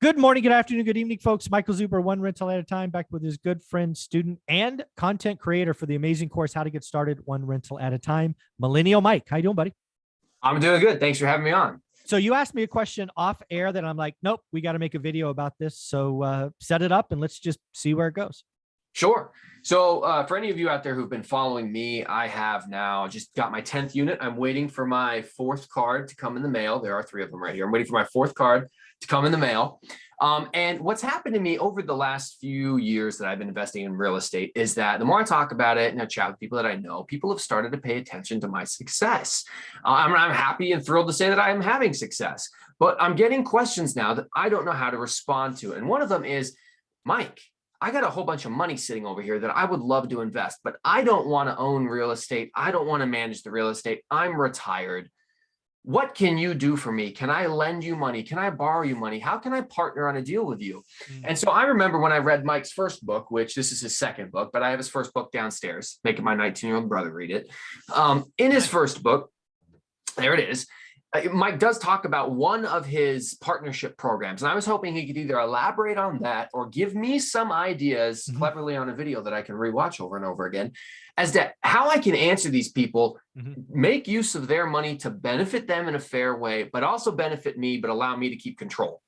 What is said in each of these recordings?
Good morning, good afternoon, good evening, folks. Michael Zuber, one rental at a time, back with his good friend, student, and content creator for the amazing course, How to Get Started One Rental at a Time, Millennial Mike. How you doing, buddy? I'm doing good. Thanks for having me on. So you asked me a question off air that I'm like, nope, we got to make a video about this. So set it up and let's just see where it goes. Sure. So for any of you out there who've been following me, I have now just got my 10th unit. I'm waiting for my fourth card to come in the mail. There are 3 of them right here. I'm waiting for my fourth card to come in the mail. And what's happened to me over the last few years that I've been investing in real estate is that the more I talk about it and I chat with people that I know, people have started to pay attention to my success. I'm happy and thrilled to say that I am having success, but I'm getting questions now that I don't know how to respond to. And one of them is, Mike, I got a whole bunch of money sitting over here that I would love to invest, but I don't want to own real estate. I don't want to manage the real estate. I'm retired. What can you do for me? Can I lend you money? Can I borrow you money? How can I partner on a deal with you? And so I remember when I read Mike's first book, which this is his second book, but I have his first book downstairs, making my 19-year-old brother read it. In his first book, there it is. Mike does talk about one of his partnership programs, and I was hoping he could either elaborate on that or give me some ideas cleverly on a video that I can rewatch over and over again as to how I can answer these people, make use of their money to benefit them in a fair way, but also benefit me, but allow me to keep control.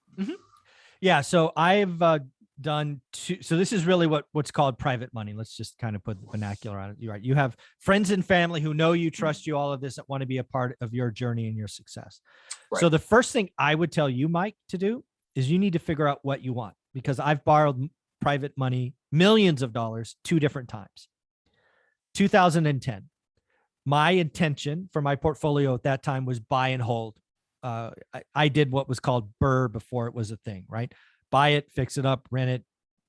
Yeah. So I've done two. So this is really what's called private money. Let's just kind of put the vernacular on it. You're right. You have friends and family who know you, trust you, all of this, that want to be a part of your journey and your success. Right. So the first thing I would tell you, Mike, to do is you need to figure out what you want, because I've borrowed private money, millions of dollars, 2 different times. 2010. My intention for my portfolio at that time was buy and hold. I did what was called BRRRR before it was a thing, right? Buy it, fix it up, rent it,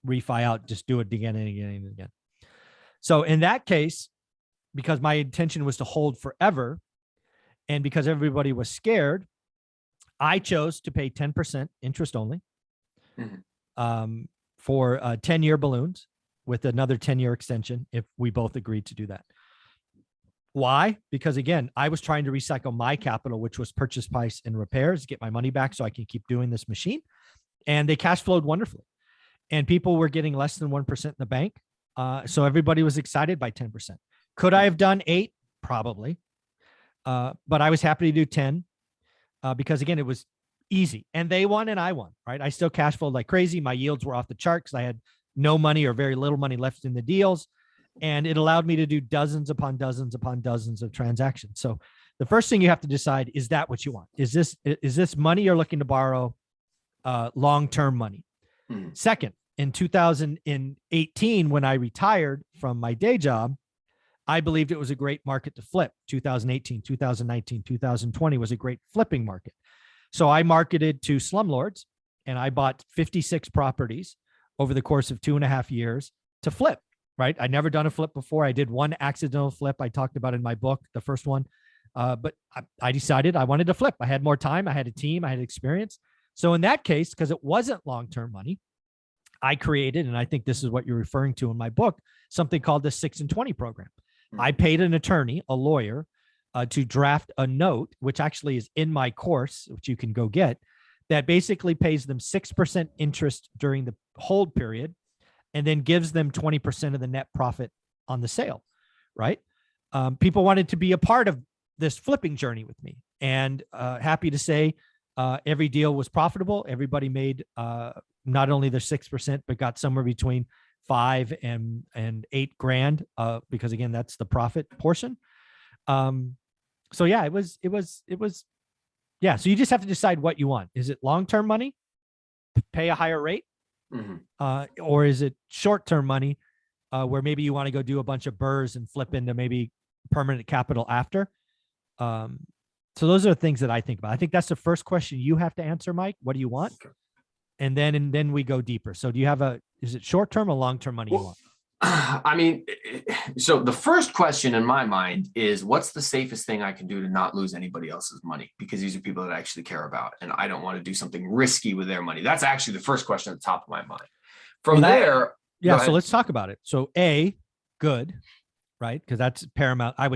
refi out, just do it again and again and again. So in that case, because my intention was to hold forever, and because everybody was scared, I chose to pay 10% interest only for 10-year balloons with another 10-year extension if we both agreed to do that. Why? Because again, I was trying to recycle my capital, which was purchase price and repairs, get my money back so I can keep doing this machine. And they cash flowed wonderfully. And people were getting less than 1% in the bank. So everybody was excited by 10%. Could I have done 8? Probably. But I was happy to do 10 because again, it was easy. And they won and I won, right? I still cash flowed like crazy. My yields were off the chart because I had no money or very little money left in the deals. And it allowed me to do dozens upon dozens upon dozens of transactions. So the first thing you have to decide, is that what you want? Is this money you're looking to borrow? Long-term money. Second, in 2018, when I retired from my day job, I believed it was a great market to flip. 2018, 2019, 2020 was a great flipping market. So I marketed to slumlords and I bought 56 properties over the course of 2.5 years to flip, right? I'd never done a flip before. I did one accidental flip. I talked about in my book, the first one. But I decided I wanted to flip. I had more time. I had a team. I had experience. So in that case, because it wasn't long-term money, I created, and I think this is what you're referring to in my book, something called the 6 and 20 program. I paid an attorney, a lawyer, to draft a note, which actually is in my course, which you can go get, that basically pays them 6% interest during the hold period and then gives them 20% of the net profit on the sale, right? People wanted to be a part of this flipping journey with me, and happy to say, every deal was profitable. Everybody made not only their 6%, but got somewhere between 5 and 8 grand, because again, that's the profit portion. So yeah, it was, yeah. So you just have to decide what you want. Is it long-term money, pay a higher rate, or is it short-term money, where maybe you want to go do a bunch of BRRRRs and flip into maybe permanent capital after? So those are the things that I think about. I think that's the first question you have to answer, Mike. What do you want? And then we go deeper. So do you have is it short-term or long-term money you want? I mean, so the first question in my mind is, what's the safest thing I can do to not lose anybody else's money? Because these are people that I actually care about, and I don't want to do something risky with their money. That's actually the first question at the top of my mind. From there. Yeah. So let's talk about it. So good, right? Because that's paramount. I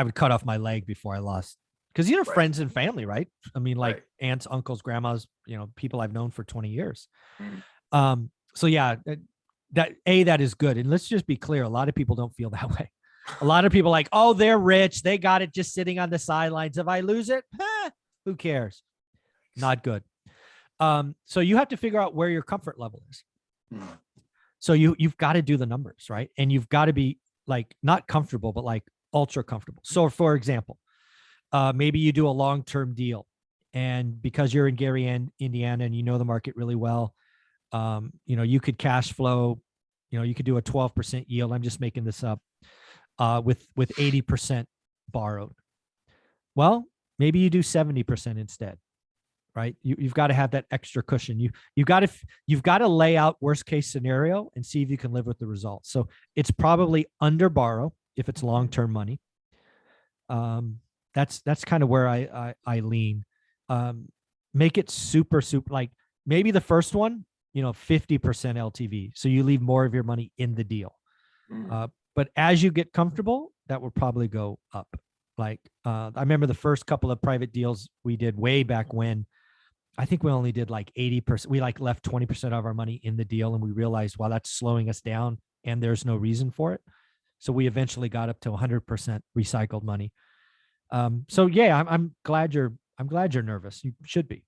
would cut off my leg before I lost because these are Right. friends and family, right? I mean, like Right. aunts, uncles, grandmas, people I've known for 20 years. Mhm. So yeah, that is good. And let's just be clear. A lot of people don't feel that way. A lot of people like, oh, they're rich. They got it just sitting on the sidelines. If I lose it, who cares? Not good. So you have to figure out where your comfort level is. Mhm. So you've got to do the numbers, right? And you've got to be like not comfortable, but like ultra comfortable. So for example, maybe you do a long-term deal, and because you're in Gary, Indiana, and you know the market really well, you could cash flow, you could do a 12% yield. I'm just making this up, with 80% borrowed. Well, maybe you do 70% instead, right? You've got to have that extra cushion. You've got to lay out worst case scenario and see if you can live with the results. So it's probably under borrow if it's long-term money. That's kind of where I lean. Make it super like maybe the first one, 50% LTV. So you leave more of your money in the deal. Mhm. But as you get comfortable, that will probably go up. Like I remember the first couple of private deals we did way back when. I think we only did like 80%. We like left 20% of our money in the deal, and we realized, wow, that's slowing us down and there's no reason for it. So we eventually got up to 100% recycled money. So yeah, I'm glad you're nervous. You should be.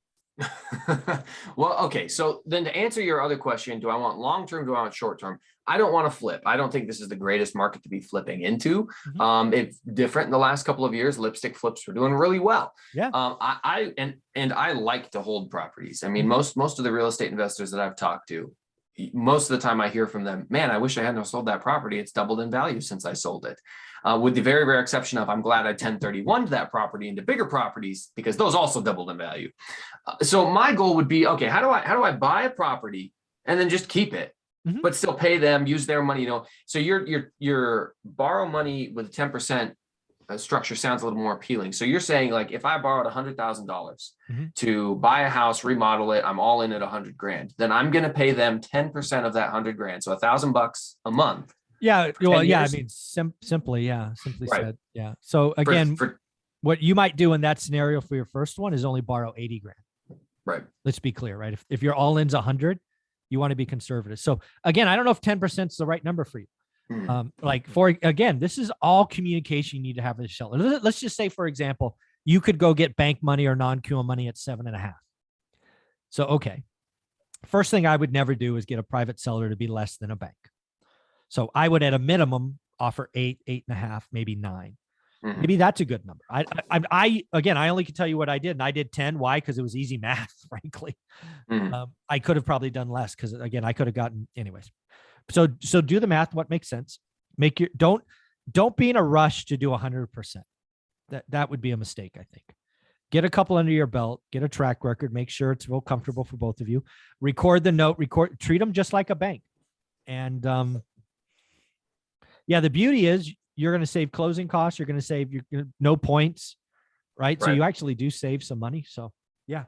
Well, okay. So then to answer your other question, do I want long-term? Do I want short-term? I don't want to flip. I don't think this is the greatest market to be flipping into. Mhm. It's different in the last couple of years. Lipstick flips were doing really well. Yeah. And I like to hold properties. I mean, Mhm. most of the real estate investors that I've talked to, most of the time I hear from them, man, I wish I hadn't sold that property. It's doubled in value since I sold it. With the very rare exception of I'm glad I 1031 to that property into bigger properties because those also doubled in value. So my goal would be, okay, how do I buy a property and then just keep it, Mhm. but still pay them, use their money, So your borrow money with 10% structure sounds a little more appealing. So you're saying like if I borrowed $100,000 Mhm. to buy a house, remodel it, I'm all in at 100 grand, then I'm going to pay them 10% of that 100 grand. So $1,000 a month Yeah. for Well, 10 yeah. I years. mean, simply, yeah. Simply Right. said, yeah. So For, again, for, what you might do in that scenario for your first one is only borrow 80 grand. right. Let's be clear, right? If your all in's 100, you want to be conservative. So again, I don't know if 10% is the right number for you. Hmm. Like again, this is all communication you need to have with the seller. Let's just say, for example, you could go get bank money or non-QM money at 7.5. So, okay. First thing I would never do is get a private seller to be less than a bank. So I would at a minimum offer 8, 8.5, maybe 9. Mhm. Maybe that's a good number. I only can tell you what I did, and I did 10. Why? Because it was easy math, frankly. Mhm. I could have probably done less because again, I could have gotten anyways. So do the math. What makes sense? Don't be in a rush to do 100%. That would be a mistake, I think. Get a couple under your belt, get a track record, make sure it's real comfortable for both of you. Record the note, treat them just like a bank. And yeah, the beauty is you're going to save closing costs. You're going to save no points, right? So Right. you actually do save some money. So yeah.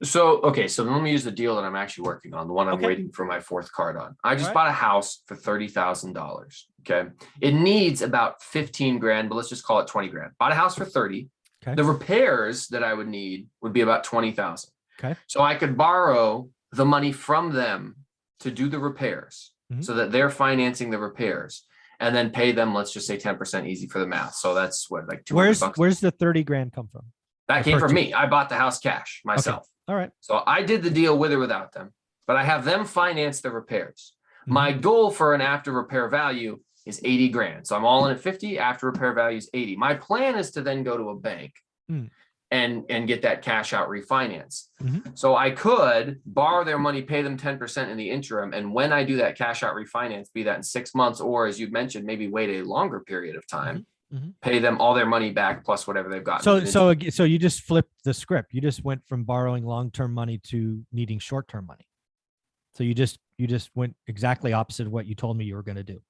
So, okay, so let me use the deal that I'm actually working on, the one I'm Okay. waiting for my fourth card on. I All just right. bought a house for $30,000. Okay. It needs about 15 grand, but let's just call it 20 grand. Bought a house for 30. Okay. The repairs that I would need would be about 20,000. Okay. So I could borrow the money from them to do the repairs Mhm. so that they're financing the repairs and then pay them, let's just say 10% easy for the math. So that's what, like 200 bucks. Where's the 30 grand come from? That came from me. I bought the house cash Okay. myself. All right. So I did the deal with or without them, but I have them finance the repairs. Mhm. My goal for an after repair value is 80 grand. So I'm all in at 50, after repair value is 80. My plan is to then go to a bank Mm. and get that cash out refinance. Mhm. So I could borrow their money, pay them 10% in the interim. And when I do that cash out refinance, be that in 6 months, or as you mentioned, maybe wait a longer period of time, Mhm. pay them all their money back plus whatever they've gotten. So you just flipped the script. You just went from borrowing long-term money to needing short-term money. So you just went exactly opposite of what you told me you were going to do.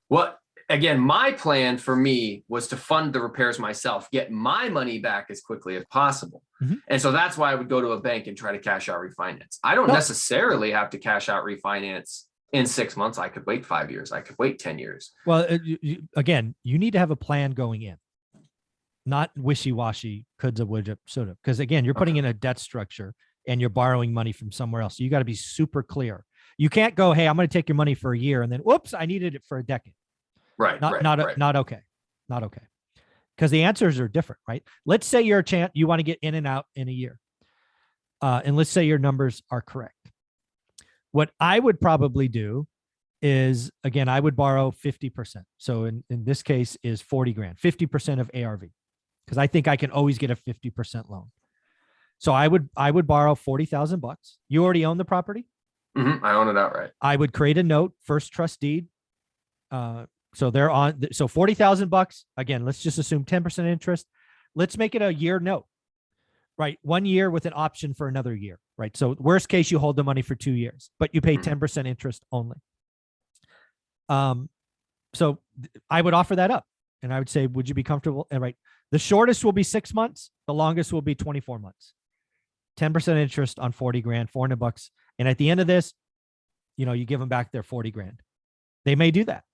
Well, again, my plan for me was to fund the repairs myself, get my money back as quickly as possible. Mhm. And so that's why I would go to a bank and try to cash out refinance. I don't Well- necessarily have to cash out refinance in 6 months. I could wait 5 years. I could wait 10 years. Well, again, you need to have a plan going in. not wishy-washy, coulda, woulda, shoulda. Because again, you're putting in a debt structure and you're borrowing money from somewhere else. So you got to be super clear. You can't go, hey, I'm going to take your money for a year and then, whoops, I needed it for a decade. Right. Not okay. Not okay. Because the answers are different, right? Let's say you're a chance you want to get in and out in a year. And let's say your numbers are correct. What I would probably do is, again, I would borrow 50%. So in this case is 40 grand, 50% of ARV, because I think I can always get a 50% loan. So I would borrow 40,000 bucks. You already own the property. I own it outright. I would create a note, first trust deed. So they're on, so 40,000 bucks. Again, let's just assume 10% interest. Let's make it a year note, right? 1 year with an option for another year, right? So worst case, you hold the money for 2 years, but you pay 10% interest only. So I would offer that up and I would say, would you be comfortable? And right, the shortest will be 6 months. The longest will be 24 months, 10% interest on 40 grand, 400 bucks. And at the end of this, you know, you give them back their 40 grand. They may do that.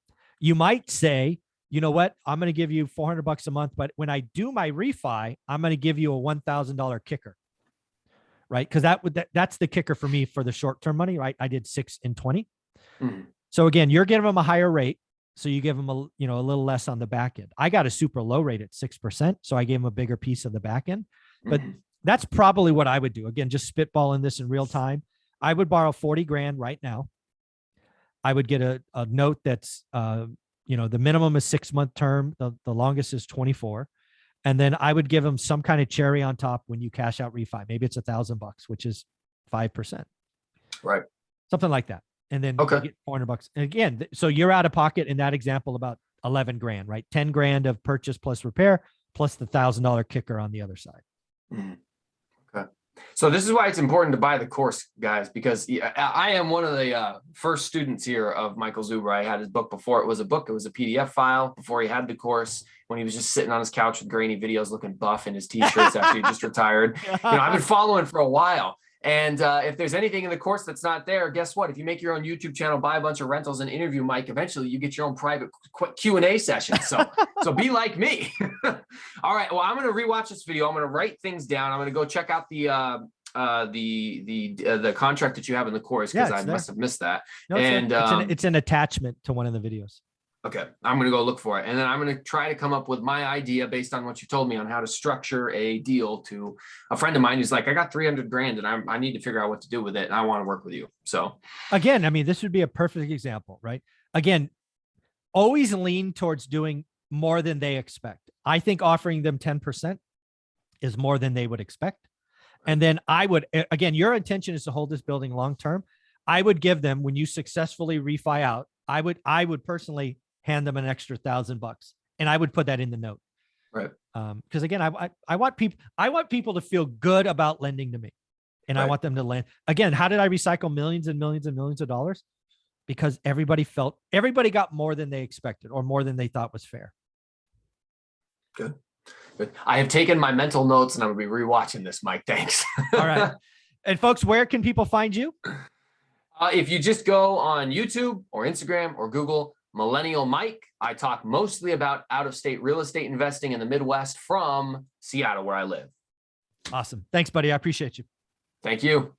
You might say, you know what, I'm going to give you 400 bucks a month, but when I do my refi, I'm going to give you a $1,000 kicker, right? Because that's the kicker for me for the short-term money, right? I did 6 and 20. So again, you're giving them a higher rate. So you give them a little less on the back end. I got a super low rate at 6%. So I gave them a bigger piece of the back end, but that's probably what I would do. Again, just spitballing this in real time. I would borrow 40 grand right now. I would get a note that's, the minimum is 6-month term. The longest is 24. And then I would give them some kind of cherry on top when you cash out refi. Maybe it's $1,000 bucks, which is 5%. Right. Something like that. And then you get 400 bucks. And again, so you're out of pocket in that example about 11 grand, right? 10 grand of purchase plus repair, plus the $1,000 kicker on the other side. Okay. So this is why it's important to buy the course, guys, because I am one of the first students here of Michael Zuber. I had his book before it was a book. It was a PDF file before he had the course, when he was just sitting on his couch with grainy videos looking buff in his t-shirts after he just retired. I've been following for a while. And if there's anything in the course that's not there, guess what? If you make your own YouTube channel, buy a bunch of rentals and interview Mike, eventually you get your own private Q&A session. So be like me. All right. Well, I'm going to rewatch this video. I'm going to write things down. I'm going to go check out the contract that you have in the course, because I must have missed that. No, it's an attachment to one of the videos. Okay, I'm going to go look for it. And then I'm going to try to come up with my idea based on what you told me on how to structure a deal to a friend of mine who's like, I got 300 grand and I need to figure out what to do with it. And I want to work with you. So again, I mean, this would be a perfect example, right? Again, always lean towards doing more than they expect. I think offering them 10% is more than they would expect. And then I would, again, your intention is to hold this building long-term. I would give them, when you successfully refi out, I would personally hand them an extra $1,000 bucks, and I would put that in the note. Right. Because again, I want people to feel good about lending to me, and I want them to lend. Again, how did I recycle millions and millions and millions of dollars? Because everybody got more than they expected or more than they thought was fair. Good. I have taken my mental notes and I'm going to be rewatching this, Mike. Thanks. All right. And folks, where can people find you? If you just go on YouTube or Instagram or Google Millennial Mike, I talk mostly about out-of-state real estate investing in the Midwest from Seattle, where I live. Awesome. Thanks, buddy. I appreciate you. Thank you.